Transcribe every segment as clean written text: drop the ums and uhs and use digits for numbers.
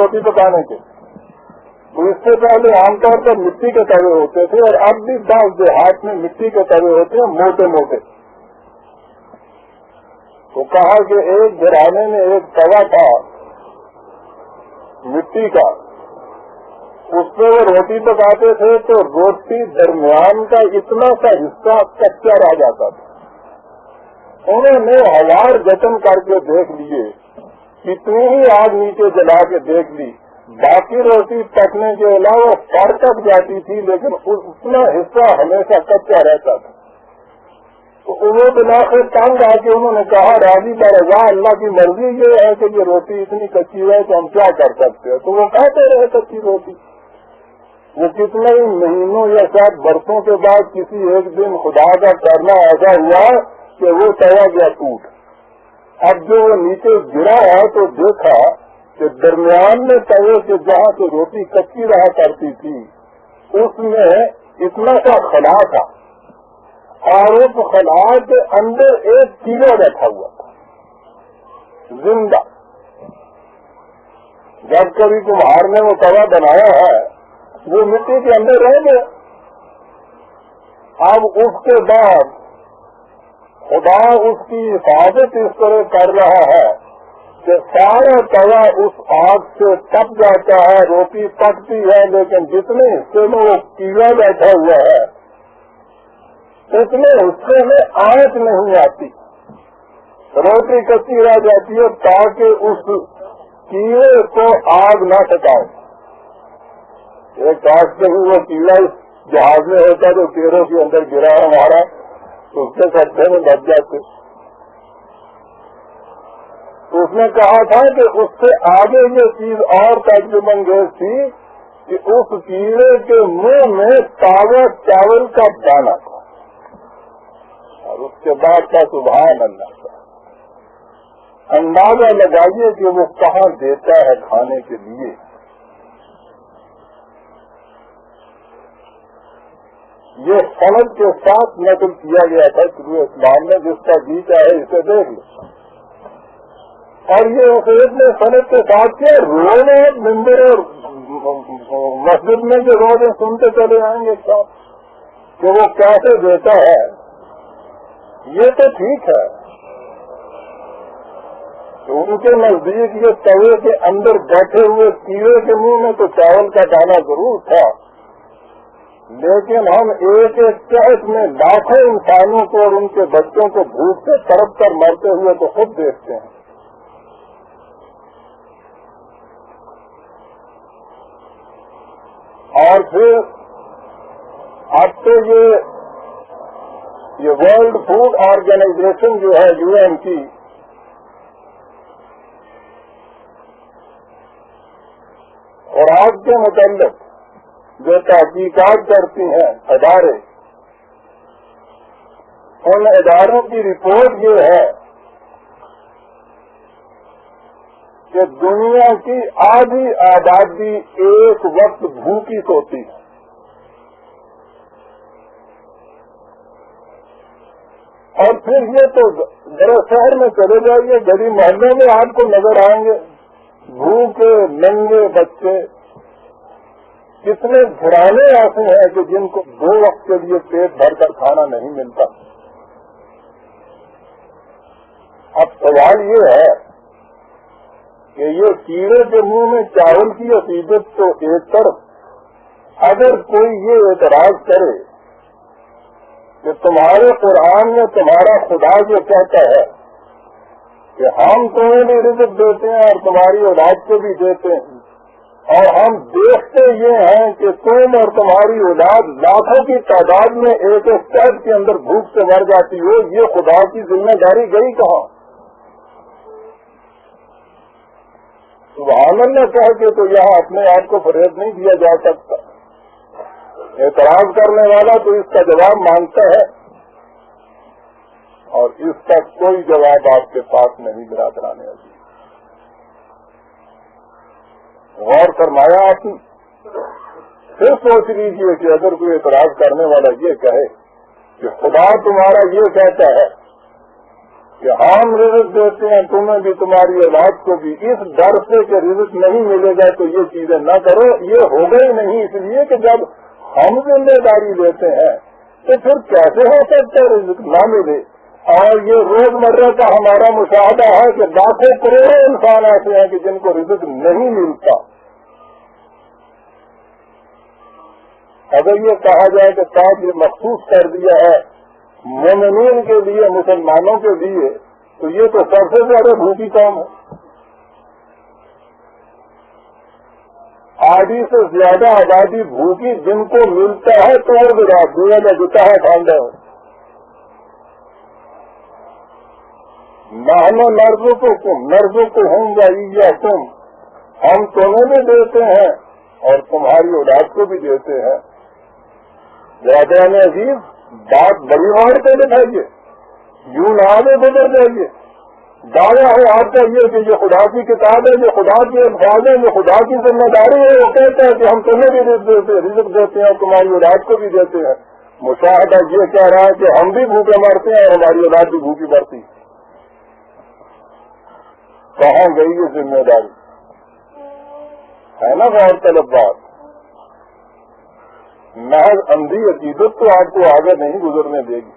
روٹی پکانے کے، تو اس سے پہلے عام طور پر مٹی کے توے ہوتے تھے، اور اب بھی بعض دیہات میں مٹی کے توے ہوتے ہیں موٹے موٹے۔ تو کہا کہ ایک گھرانے میں ایک توا تھا مٹی کا، اس میں وہ روٹی پکاتے تھے تو روٹی درمیان کا اتنا سا حصہ کچا رہ جاتا تھا۔ انہوں نے ہزار جتن کر کے دیکھ لیے، کتنی ہی آگ نیچے جلا کے دیکھ لی، باقی روٹی پکنے کے علاوہ پڑ تک جاتی تھی، لیکن اتنا حصہ ہمیشہ کچا رہتا تھا۔ تو انہیں بنا کر تنگ آ کے انہوں نے کہا راضی برضا اللہ کی مرضی یہ ہے کہ یہ روٹی اتنی کچی ہے تو ہم کیا کر سکتے ہیں؟ تو وہ کہتے رہے کچی روٹی۔ وہ کتنے ہی مہینوں یا شاید برسوں کے بعد کسی ایک دن خدا کا کرنا ایسا ہوا کہ وہ توا گیا ٹوٹ۔ اب جو وہ نیچے گرا ہے تو دیکھا کہ درمیان میں توے کے جہاں سے روٹی کچی رہا کرتی تھی اس میں اتنا سا خلا تھا، اور اس خلا کے اندر ایک کیڑا بیٹھا ہوا تھا زندہ۔ جب کبھی کمہار نے وہ توا بنایا ہے وہ مٹی کے اندر رہ گیا۔ اب اس کے بعد خدا اس کی حفاظت اس طرح کر رہا ہے کہ سارا توا اس آگ سے تپ جاتا ہے، روٹی پکتی ہے، لیکن جتنے حصے میں وہ کیڑا بیٹھا ہوا ہے اتنے حصے میں آنچ نہیں آتی، روٹی کچی رہ جاتی ہے تاکہ اس کیڑے کو آگ نہ سکائے۔ ایک کاش سے بھی وہ کیڑا اس جہاز میں ہوتا جو پیروں کے اندر گرا ہے ہمارا، تو اس کے سطح میں بچ جاتے۔ تو اس نے کہا تھا کہ اس سے آگے یہ چیز اور تعجب انگیز تھی کہ اس کیڑے کے منہ میں تازہ چاول کا دانہ تھا، اور اس کے بعد کا سبحان اللہ کا اندازہ لگائیے کہ وہ کہاں دیتا ہے کھانے کے لیے۔ یہ سند کے ساتھ نقل کیا گیا تھا شروع اسلام میں، جس کا جی چاہے اسے دیکھ لو۔ اور یہ حقیقت نے سند کے ساتھ کیا، روز ممبر اور مسجد میں جو روز سنتے چلے آئیں گے ساتھ کہ وہ کیسے دیتا ہے، یہ تو ٹھیک ہے تو ان کے نزدیک یہ توے کے اندر بیٹھے ہوئے کیڑے کے منہ میں تو چاول کا دانہ ضرور تھا، لیکن ہم ایک ایک چہت میں لاکھوں انسانوں کو اور ان کے بچوں کو بھوک سے تڑپ کر مرتے ہوئے تو خود دیکھتے ہیں۔ اور پھر اب تو یہ ورلڈ فوڈ آرگنائزیشن جو ہے UN کی، خوراک کے متعلق جو تحقیقات کرتی ہیں ادارے، ان اداروں کی رپورٹ یہ ہے کہ دنیا کی آدھی آبادی ایک وقت بھوکی سوتی ہے۔ اور پھر یہ تو ذرا شہر میں چلے جائیے، گلی محلوں میں آپ کو نظر آئیں گے بھوکے ننگے بچے، کتنے گھرانے ایسے ہیں کہ جن کو 2 وقت کے لیے پیٹ بھر کر کھانا نہیں ملتا۔ اب سوال یہ ہے کہ یہ کیڑے کے منہ میں چاول کی عقیدت تو ایک طرف، اگر کوئی یہ اعتراض کرے کہ تمہارے قرآن میں تمہارا خدا جو کہتا ہے کہ ہم تمہیں بھی رزق دیتے ہیں اور تمہاری اولاد کو بھی دیتے ہیں، اور ہم دیکھتے یہ ہیں کہ تم اور تمہاری اولاد لاکھوں کی تعداد میں ایک ایک شہر کے اندر بھوک سے مر جاتی ہو، یہ خدا کی ذمہ داری گئی کہاں؟ سبحان اللہ کہہ کے تو یہاں اپنے آپ کو فریب نہیں دیا جا سکتا۔ اعتراض کرنے والا تو اس کا جواب مانگتا ہے، اور اس کا کوئی جواب آپ کے پاس نہیں برادران عزیز۔ غور فرمایا آپ نے؟ پھر سوچ لیجیے کہ اگر کوئی اعتراض کرنے والا یہ کہے کہ خدا تمہارا یہ کہتا ہے کہ ہم رزق دیتے ہیں تمہیں بھی تمہاری اولاد کو بھی، اس ڈر سے کہ رزق نہیں ملے گا تو یہ چیزیں نہ کرو، یہ ہو گئی نہیں، اس لیے کہ جب ہم ذمہ داری لیتے ہیں تو پھر کیسے ہو سکتا ہے رزق نہ ملے؟ اور یہ روزمرہ کا ہمارا مشاہدہ ہے کہ لاکھوں کروڑوں انسان ایسے ہیں کہ جن کو رزق نہیں ملتا۔ اگر یہ کہا جائے کہ صاحب یہ مخصوص کر دیا ہے مومنین کے لیے، مسلمانوں کے لیے، تو یہ تو سب سے زیادہ بھوکی قوم ہے۔ آدھی سے زیادہ آبادی بھوکی، جن کو ملتا ہے تو اور گرا دیا میں جتا ہے ٹھنڈا ہے۔ نحن نرزقہم وإیاکم، ہم تمہیں بھی دیتے ہیں اور تمہاری اولاد کو بھی دیتے ہیں۔ برادران عزیز، بات بڑی مار کے دکھائیے، یوں نہ آگے گزر جائیے۔ دعویٰ ہے آپ کا یہ کہ یہ خدا کی کتاب ہے، یہ خدا کے الفاظ ہے، یہ خدا کی ذمہ داری ہے۔ وہ کہتا ہے کہ ہم تمہیں بھی رزق دیتے ہیں اور تمہاری اولاد کو بھی دیتے ہیں۔ مشاہدہ یہ کہہ رہا ہے کہ ہم بھی بھوکے مرتے ہیں اور ہماری اولاد بھی بھوکی مرتی ہے۔ کہاں گئی یہ ذمہ داری؟ ہے نا غور طلب بات؟ محض اندھی عقیدت تو آپ کو آگے نہیں گزرنے دے گی۔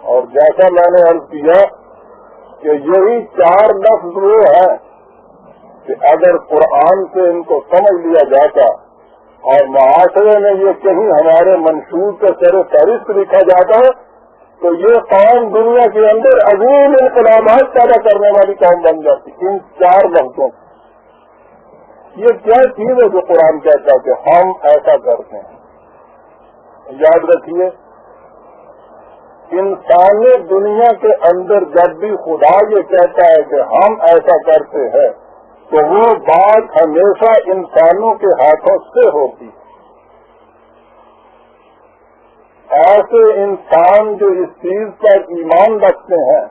اور جیسا میں نے عرض کیا کہ یہی 4 لفظ وہ ہیں کہ اگر قرآن سے ان کو سمجھ لیا جاتا اور معاشرے میں یہ کہیں ہمارے منشور کے سر فہرست لکھا جاتا تو یہ قوم دنیا کے اندر عظیم انقلابات پیدا کرنے والی قوم بن جاتی۔ ان 4 لفظوں یہ کیا چیز ہے جو قرآن کہتا ہے کہ ہم ایسا کرتے ہیں؟ یاد رکھیے، انسانی دنیا کے اندر جب بھی خدا یہ کہتا ہے کہ ہم ایسا کرتے ہیں تو وہ بات ہمیشہ انسانوں کے ہاتھوں سے ہوتی ہے۔ ایسے انسان جو اس چیز پر ایمان رکھتے ہیں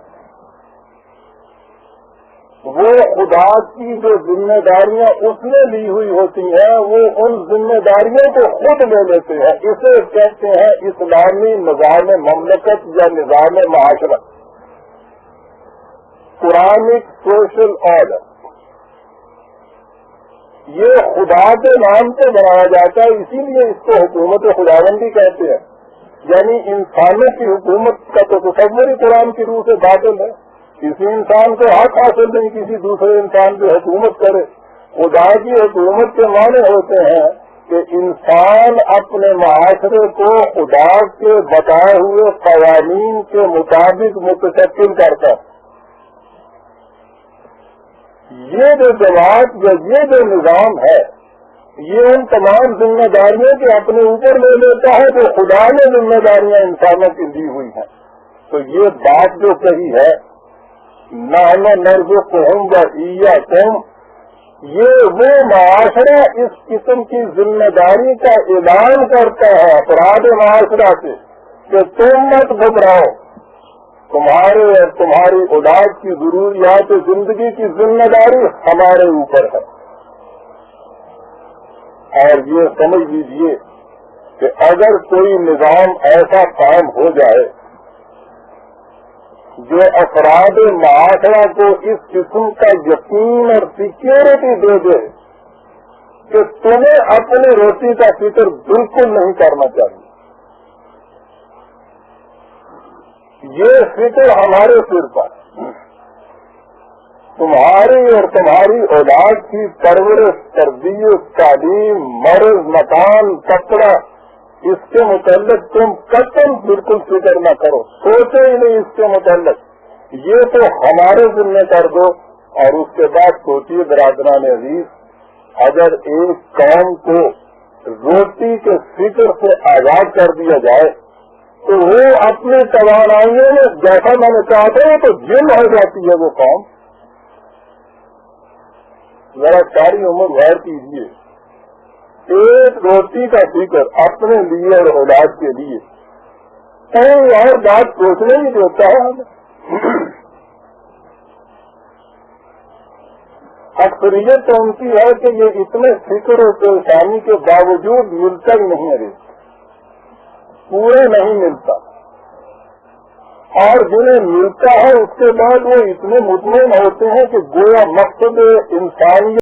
وہ خدا کی جو ذمہ داریاں اس نے لی ہوئی ہوتی ہیں وہ ان ذمہ داریوں کو خود لے لیتے ہیں۔ اسے کہتے ہیں اسلامی نظام مملکت یا نظام معاشرت، قرآنک سوشل آرڈر۔ یہ خدا کے نام سے بنایا جاتا ہے، اسی لیے اس کو حکومت خداوندی کہتے ہیں۔ یعنی انسانوں کی حکومت کا تو تصور ہی قرآن کی روح سے باطل ہے۔ کسی انسان کو حق حاصل نہیں کسی دوسرے انسان پہ حکومت کرے۔ خدا کی حکومت کے معنی ہوتے ہیں کہ انسان اپنے معاشرے کو خدا کے بتائے ہوئے قوانین کے مطابق متشکل کرتا ہے۔ یہ جو جماعت یا یہ جو نظام ہے یہ ان تمام ذمہ داریوں کے اپنے اوپر لے لیتا ہے جو خدا نے ذمہ داریاں انسانوں کی دی ہوئی ہیں۔ تو یہ بات جو کہی ہے نحن نرزقہم وإیاکم، یہ وہ معاشرہ اس قسم کی ذمہ داری کا اعلان کرتا ہے افراد معاشرہ سے کہ تم مت گھبراؤ، تمہارے اور تمہاری اولاد کی ضروریات زندگی کی ذمہ داری ہمارے اوپر ہے۔ اور یہ سمجھ لیجیے کہ اگر کوئی نظام ایسا قائم ہو جائے جو افراد معاشرہ کو اس قسم کا یقین اور سیکیورٹی دے دے کہ تمہیں اپنی روٹی کا فکر بالکل نہیں کرنا چاہیے، یہ فکر ہمارے سر پر، تمہاری اور تمہاری اولاد کی پرورش، تربیت، تعلیم، مرض، مکان، کپڑا، اس کے متعلق تم قطعاً بالکل فکر نہ کرو، سوچو ہی نہیں اس کے متعلق، یہ تو ہمارے ذمہ کر دو۔ اور اس کے بعد سوچیے برادران عزیز، اگر ایک قوم کو روٹی کے فکر سے آزاد کر دیا جائے تو وہ اپنی توانائیوں میں جیسا میں نے چاہتے ہیں تو جم ہو جاتی ہے وہ قوم۔ ذرا ساری عمر غور کیجیے، ایک روٹی کا فکر اپنے لیے اور اولاد کے لیے، کوئی اور بات سوچنے نہیں دیتا ہے ہمیں۔ اکثریت تو ان کی ہے کہ یہ اتنے فکر و پریشانی کے باوجود ملتا ہی نہیں ہے، پورے نہیں ملتا۔ اور جنہیں ملتا ہے اس کے بعد وہ اتنے مطمئن ہوتے ہیں کہ گویا مقصد انسانیت